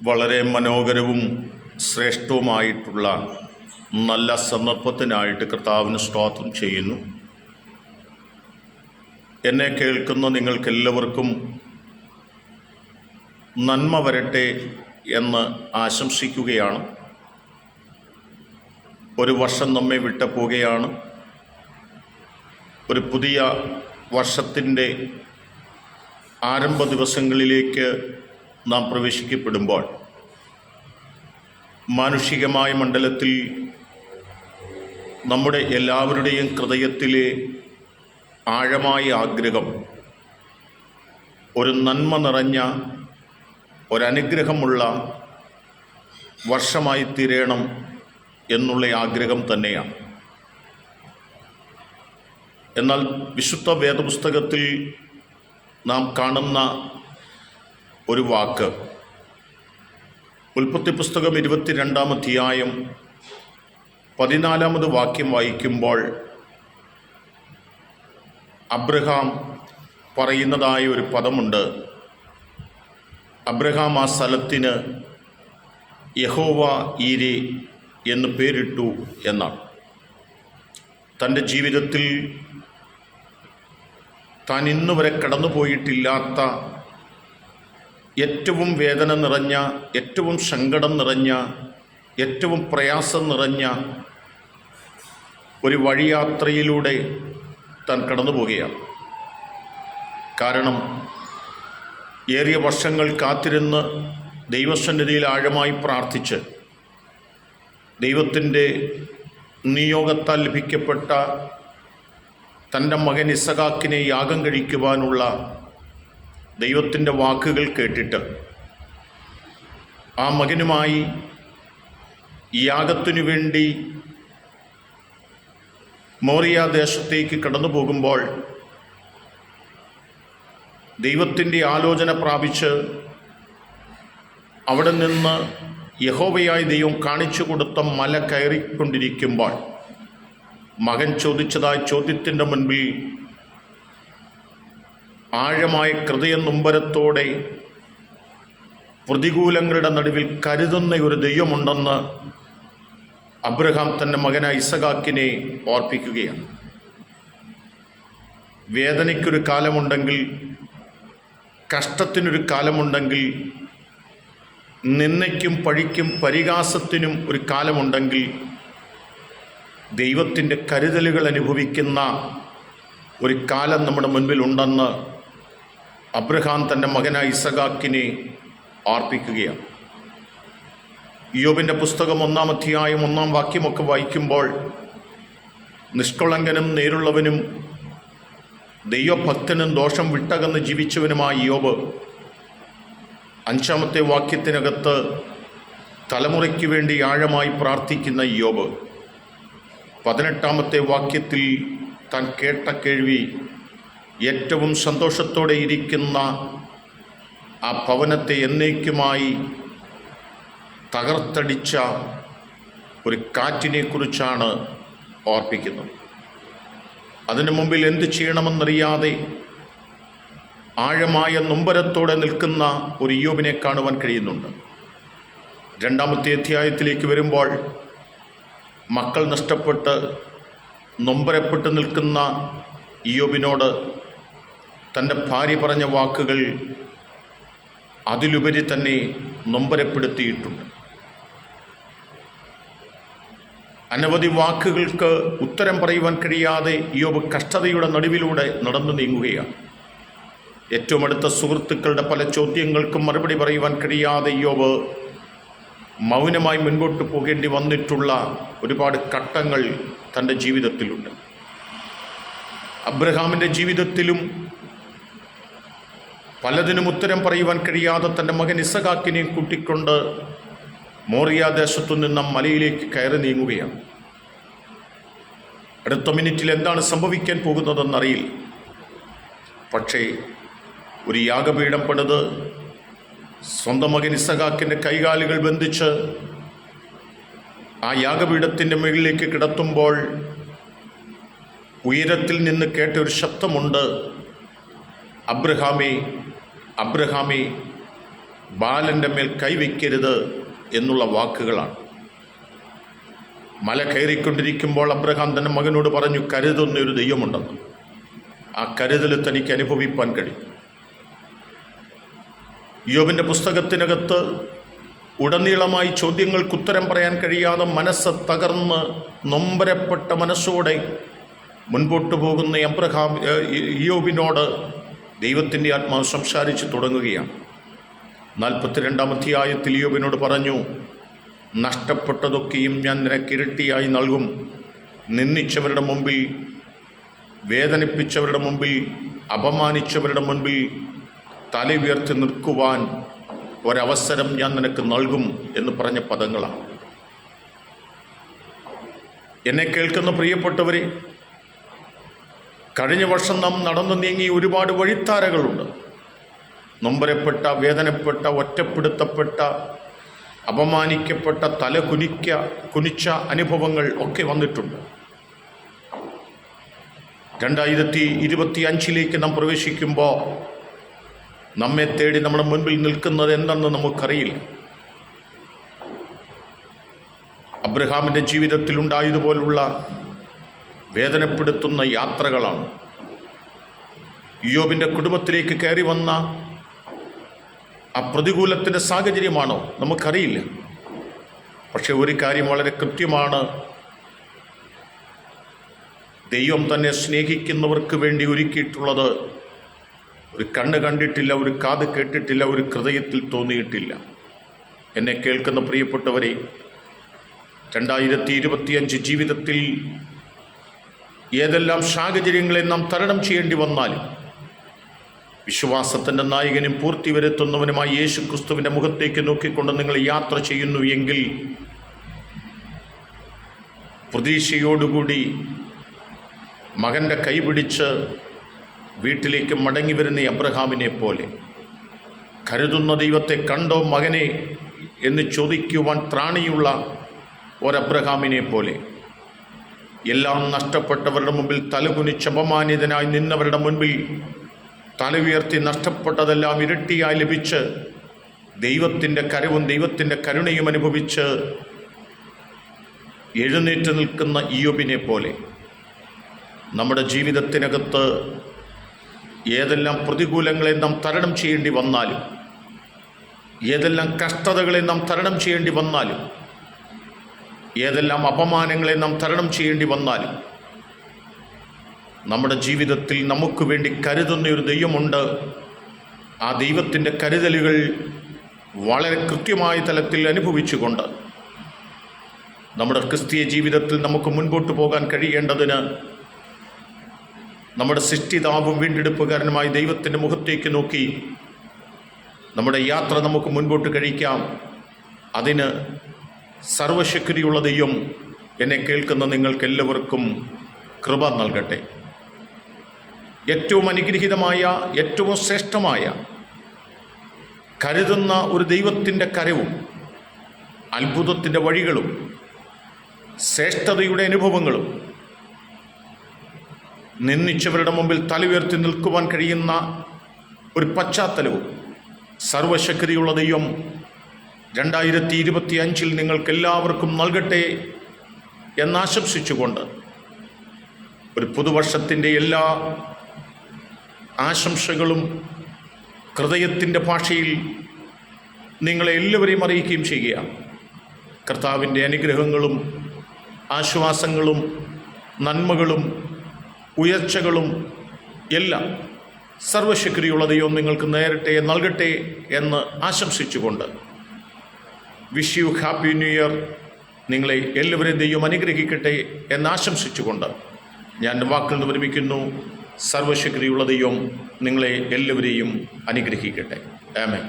വളരെ മനോഹരവും ശ്രേഷ്ഠവുമായിട്ടുള്ള നല്ല സന്ദർഭത്തിനായിട്ട് കർത്താവിന് സ്തോത്രം ചെയ്യുന്നു. എന്നെ കേൾക്കുന്ന നിങ്ങൾക്കെല്ലാവർക്കും നന്മ വരട്ടെ എന്ന് ആശംസിക്കുകയാണ്. ഒരു വർഷം നമ്മെ വിട്ടു പോവുകയാണ്. ഒരു പുതിയ വർഷത്തിൻ്റെ ആരംഭ ദിവസങ്ങളിലേക്ക് നാം പ്രവേശിക്കപ്പെടുമ്പോൾ മാനുഷികമായ മണ്ഡലത്തിൽ നമ്മുടെ എല്ലാവരുടെയും ഹൃദയത്തിലെ ആഴമായ ആഗ്രഹം ഒരു നന്മ നിറഞ്ഞ ഒരനുഗ്രഹമുള്ള വർഷമായി തീരണം എന്നുള്ള ആഗ്രഹം തന്നെയാണ്. എന്നാൽ വിശുദ്ധ വേദപുസ്തകത്തിൽ നാം കാണുന്ന ഒരു വാക്ക്, ഉൽപ്പത്തി പുസ്തകം 22-ാം അധ്യായം 14-ാമത് വാക്യം വായിക്കുമ്പോൾ അബ്രഹാം പറയുന്നതായ ഒരു പദമുണ്ട്. അബ്രഹാം ആ സ്ഥലത്തിന് യഹോവ ഈരെ എന്ന് പേരിട്ടു എന്നാണ്. തൻ്റെ ജീവിതത്തിൽ താൻ ഇന്നുവരെ കടന്നുപോയിട്ടില്ലാത്ത ഏറ്റവും വേദന നിറഞ്ഞ, ഏറ്റവും സങ്കടം നിറഞ്ഞ, ഏറ്റവും പ്രയാസം നിറഞ്ഞ ഒരു വഴിയാത്രയിലൂടെ താൻ കടന്നു പോവുകയാണ്. കാരണം ഏറിയ വർഷങ്ങൾ കാത്തിരുന്ന് ദൈവസന്നിധിയിൽ ആഴമായി പ്രാർത്ഥിച്ച് ദൈവത്തിൻ്റെ നിയോഗത്താൽ ലഭിക്കപ്പെട്ട തൻ്റെ മകൻ ഇസഹാക്കിനെ യാഗം കഴിക്കുവാനുള്ള ദൈവത്തിൻ്റെ വാക്കുകൾ കേട്ടിട്ട് ആ മകനുമായി യാഗത്തിനു വേണ്ടി മോറിയ ദേശത്തേക്ക് കടന്നു പോകുമ്പോൾ ദൈവത്തിൻ്റെ ആലോചന പ്രാപിച്ച് അവിടെ നിന്ന് യഹോവയായ ദൈവം കാണിച്ചു കൊടുത്ത മല കയറിക്കൊണ്ടിരിക്കുമ്പോൾ മകൻ ചോദിച്ചതായ ചോദ്യത്തിൻ്റെ മുൻപിൽ ആഴമായ ഹൃദയ നൊമ്പരത്തോടെ പ്രതികൂലങ്ങളുടെ നടുവിൽ കരുതുന്ന ഒരു ദൈവമുണ്ടെന്ന് അബ്രഹാം തൻ്റെ മകനായ ഇസഹാക്കിനെ ഓർപ്പിക്കുകയാണ്. വേദനയ്ക്കൊരു കാലമുണ്ടെങ്കിൽ, കഷ്ടത്തിനൊരു കാലമുണ്ടെങ്കിൽ, നിന്ദയ്ക്കും പഴിക്കും പരിഹാസത്തിനും ഒരു കാലമുണ്ടെങ്കിൽ, ദൈവത്തിൻ്റെ കരുതലുകൾ അനുഭവിക്കുന്ന ഒരു കാലം നമ്മുടെ മുൻപിലുണ്ടെന്ന് അബ്രഹാം തൻ്റെ മകനായ ഇസഹാക്കിനെ ഓർപ്പിക്കുകയാണ്. ഇയ്യോബിൻ്റെ പുസ്തകം 1-ാം അധ്യായം 1-ാം വാക്യമൊക്കെ വായിക്കുമ്പോൾ നിഷ്കളങ്കനും നേരുള്ളവനും ദൈവഭക്തനും ദോഷം വിട്ടകന്ന് ജീവിച്ചവനുമായ ഇയ്യോബ് 5-ാമത്തെ വാക്യത്തിനകത്ത് തലമുറയ്ക്ക് വേണ്ടി ആഴമായി പ്രാർത്ഥിക്കുന്ന ഇയ്യോബ് 18-ാമത്തെ വാക്യത്തിൽ താൻ കേട്ട കേൾവി ഏറ്റവും സന്തോഷത്തോടെ ഇരിക്കുന്ന ആ ഭവനത്തെ എന്നേക്കുമായി തകർത്തടിച്ച ഒരു കാറ്റിനെക്കുറിച്ചാണ് ഓർപ്പിക്കുന്നത്. അതിനു മുമ്പിൽ എന്ത് ചെയ്യണമെന്നറിയാതെ ആഴമായ നൊമ്പരത്തോടെ നിൽക്കുന്ന ഒരു ഇയ്യോബിനെ കാണുവാൻ കഴിയുന്നുണ്ട്. 2-ാമത്തെ അധ്യായത്തിലേക്ക് വരുമ്പോൾ മക്കൾ നഷ്ടപ്പെട്ട് നൊമ്പരപ്പെട്ട് നിൽക്കുന്ന ഇയ്യോബിനോട് തൻ്റെ ഭാര്യ പറഞ്ഞ വാക്കുകൾ അതിലുപരി തന്നെ നൊമ്പരപ്പെടുത്തിയിട്ടുണ്ട്. അനവധി വാക്കുകൾക്ക് ഉത്തരം പറയുവാൻ കഴിയാതെ ഇയ്യോബ് കഷ്ടതയുടെ നടുവിലൂടെ നടന്നു നീങ്ങുകയാണ്. ഏറ്റവും അടുത്ത സുഹൃത്തുക്കളുടെ പല ചോദ്യങ്ങൾക്കും മറുപടി പറയുവാൻ കഴിയാതെ ഇയ്യോബ് മൗനമായി മുൻപോട്ട് പോകേണ്ടി വന്നിട്ടുള്ള ഒരുപാട് ഘട്ടങ്ങൾ തൻ്റെ ജീവിതത്തിലുണ്ട്. അബ്രഹാമിൻ്റെ ജീവിതത്തിലും പലതിനും ഉത്തരം പറയുവാൻ കഴിയാതെ തൻ്റെ മകൻ ഇസഹാക്കിനെ കൂട്ടിക്കൊണ്ട് മോറിയ ദേശത്തു നിന്നും മലയിലേക്ക് കയറി നീങ്ങുകയാണ്. അടുത്ത മിനിറ്റിൽ എന്താണ് സംഭവിക്കാൻ പോകുന്നതെന്നറിയില്ല. പക്ഷേ ഒരു യാഗപീഠം പണിത് സ്വന്തം മകൻ ഇസഹാക്കിൻ്റെ കൈകാലുകൾ ബന്ധിച്ച് ആ യാഗപീഠത്തിൻ്റെ മുകളിലേക്ക് കിടത്തുമ്പോൾ ഉയരത്തിൽ നിന്ന് കേട്ട ഒരു ശബ്ദമുണ്ട്, അബ്രഹാമേ, അബ്രഹാമേ, ബാലൻ്റെ മേൽ കൈവയ്ക്കരുത് എന്നുള്ള വാക്കുകളാണ്. മല കയറിക്കൊണ്ടിരിക്കുമ്പോൾ അബ്രഹാം തൻ്റെ മകനോട് പറഞ്ഞു, കരുതുന്നൊരു ദൈവമുണ്ടെന്ന്. ആ കരുതൽ തനിക്ക് അനുഭവിപ്പാൻ കഴിയും. യോബിൻ്റെ പുസ്തകത്തിനകത്ത് ഉടനീളമായി ചോദ്യങ്ങൾക്ക് ഉത്തരം പറയാൻ കഴിയാതെ മനസ്സ് തകർന്ന് നൊമ്പരപ്പെട്ട മനസ്സോടെ മുൻപോട്ട് പോകുന്ന യോബിനോട് ദൈവത്തിൻ്റെ ആത്മാവ് സംസാരിച്ച് തുടങ്ങുകയാണ്. 42-ാം അധ്യായത്തിൽ യോബിനോട് പറഞ്ഞു, നഷ്ടപ്പെട്ടതൊക്കെയും ഞാൻ നിനക്ക് ഇരട്ടിയായി നൽകും. നിന്ദിച്ചവരുടെ മുമ്പിൽ, വേദനിപ്പിച്ചവരുടെ മുമ്പിൽ, അപമാനിച്ചവരുടെ മുൻപിൽ തല ഉയർത്തി നിൽക്കുവാൻ ഒരവസരം ഞാൻ നിനക്ക് നൽകും എന്ന് പറഞ്ഞ പദങ്ങളാണ്. എന്നെ കേൾക്കുന്ന പ്രിയപ്പെട്ടവരെ, കഴിഞ്ഞ വർഷം നാം നടന്നു നീങ്ങിയ ഒരുപാട് വഴിത്താരകളുണ്ട്. നൊമ്പരപ്പെട്ട, വേദനപ്പെട്ട, ഒറ്റപ്പെടുത്തപ്പെട്ട, അപമാനിക്കപ്പെട്ട, തല കുനിച്ച അനുഭവങ്ങൾ ഒക്കെ വന്നിട്ടുണ്ട്. 2025 നാം പ്രവേശിക്കുമ്പോൾ നമ്മെ തേടി നമ്മുടെ മുൻപിൽ നിൽക്കുന്നത് എന്തെന്ന് നമുക്കറിയില്ല. അബ്രഹാമിൻ്റെ ജീവിതത്തിൽ ഉണ്ടായതുപോലുള്ള വേദനപ്പെടുത്തുന്ന യാത്രകളാണ്. യോബിൻ്റെ കുടുംബത്തിലേക്ക് കയറി വന്ന ആ പ്രതികൂലത്തിൻ്റെ സാഹചര്യമാണോ നമുക്കറിയില്ല. പക്ഷെ ഒരു കാര്യം വളരെ കൃത്യമാണ്, ദൈവം തന്നെ സ്നേഹിക്കുന്നവർക്ക് വേണ്ടി ഒരുക്കിയിട്ടുള്ളത് ഒരു കണ്ണ് കണ്ടിട്ടില്ല, ഒരു കാത് കേട്ടിട്ടില്ല, ഒരു ഹൃദയത്തിൽ തോന്നിയിട്ടില്ല. എന്നെ കേൾക്കുന്ന പ്രിയപ്പെട്ടവരെ, 2025 ജീവിതത്തിൽ ഏതെല്ലാം സാഹചര്യങ്ങളെ നാം തരണം ചെയ്യേണ്ടി വന്നാലും വിശ്വാസത്തിൻ്റെ നായകനും പൂർത്തി വരുത്തുന്നവനുമായി യേശു ക്രിസ്തുവിൻ്റെ മുഖത്തേക്ക് നോക്കിക്കൊണ്ട് നിങ്ങൾ യാത്ര ചെയ്യുന്നു എങ്കിൽ പ്രതീക്ഷയോടുകൂടി മകൻ്റെ കൈപിടിച്ച് വീട്ടിലേക്ക് മടങ്ങി വരുന്ന അബ്രഹാമിനെ പോലെ, കരുതുന്ന ദൈവത്തെ കണ്ടോ മകനെ എന്ന് ചോദിക്കുവാൻ ത്രാണിയുള്ള ഒരബ്രഹാമിനെ പോലെ, എല്ലാം നഷ്ടപ്പെട്ടവരുടെ മുമ്പിൽ തലകുനിച്ച് അപമാനിതനായി നിന്നവരുടെ മുൻപിൽ തല ഉയർത്തി നഷ്ടപ്പെട്ടതെല്ലാം ഇരട്ടിയായി ലഭിച്ച് ദൈവത്തിൻ്റെ കരവും ദൈവത്തിൻ്റെ കരുണയും അനുഭവിച്ച് എഴുന്നേറ്റ് നിൽക്കുന്ന ഇയ്യോബിനെ പോലെ നമ്മുടെ ജീവിതത്തിനകത്ത് ഏതെല്ലാം പ്രതികൂലങ്ങളെ നാം തരണം ചെയ്യേണ്ടി വന്നാലും, ഏതെല്ലാം കഷ്ടതകളെ നാം തരണം ചെയ്യേണ്ടി വന്നാലും, ഏതെല്ലാം അപമാനങ്ങളെ നാം തരണം ചെയ്യേണ്ടി വന്നാലും, നമ്മുടെ ജീവിതത്തിൽ നമുക്ക് വേണ്ടി കരുതുന്ന ഒരു ദൈവമുണ്ട്. ആ ദൈവത്തിൻ്റെ കരുതലുകൾ വളരെ കൃത്യമായ തലത്തിൽ അനുഭവിച്ചുകൊണ്ട് നമ്മുടെ ക്രിസ്തീയ ജീവിതത്തിൽ നമുക്ക് മുൻപോട്ട് പോകാൻ കഴിയേണ്ടതിന് നമ്മുടെ സൃഷ്ടിതാവും വീണ്ടെടുപ്പുകാരനുമായ ദൈവത്തിൻ്റെ മുഖത്തേക്ക് നോക്കി നമ്മുടെ യാത്ര നമുക്ക് മുൻപോട്ട് കഴിക്കാം. അതിന് സർവശക്തിയുള്ള ദൈവം എന്നെ കേൾക്കുന്ന നിങ്ങൾക്കെല്ലാവർക്കും കൃപ നൽകട്ടെ. ഏറ്റവും അനുഗ്രഹീതമായ, ഏറ്റവും ശ്രേഷ്ഠമായ, കരുതുന്ന ഒരു ദൈവത്തിൻ്റെ കരവും അത്ഭുതത്തിൻ്റെ വഴികളും ശ്രേഷ്ഠതയുടെ അനുഭവങ്ങളും നിന്ദിച്ചവരുടെ മുമ്പിൽ തല ഉയർത്തി നിൽക്കുവാൻ കഴിയുന്ന ഒരു പശ്ചാത്തലവും സർവശക്തിയുള്ള ദൈവം 2025 നിങ്ങൾക്കെല്ലാവർക്കും നൽകട്ടെ എന്നാശംസിച്ചുകൊണ്ട് ഒരു പുതുവർഷത്തിൻ്റെ എല്ലാ ആശംസകളും ഹൃദയത്തിൻ്റെ ഭാഷയിൽ നിങ്ങളെ എല്ലാവരെയും അറിയിക്കുകയും ചെയ്യുകയാണ്. കർത്താവിൻ്റെ അനുഗ്രഹങ്ങളും ആശ്വാസങ്ങളും നന്മകളും ഉയർച്ചകളും എല്ലാം സർവശക്തിയുള്ള ദൈവം നിങ്ങൾക്ക് നേരട്ടെ നൽകട്ടെ എന്ന് ആശംസിച്ചുകൊണ്ട് wish you happy new year. നിങ്ങളെ എല്ലാവരെയും ദൈവം അനുഗ്രഹിക്കട്ടെ എന്നാശംസിച്ചുകൊണ്ട് ഞാൻ വാക്കിൽ നിന്ന് വിരമിക്കുന്നു. സർവശക്തിയുള്ള ദൈവം നിങ്ങളെ എല്ലാവരെയും അനുഗ്രഹിക്കട്ടെ. ആമേൻ.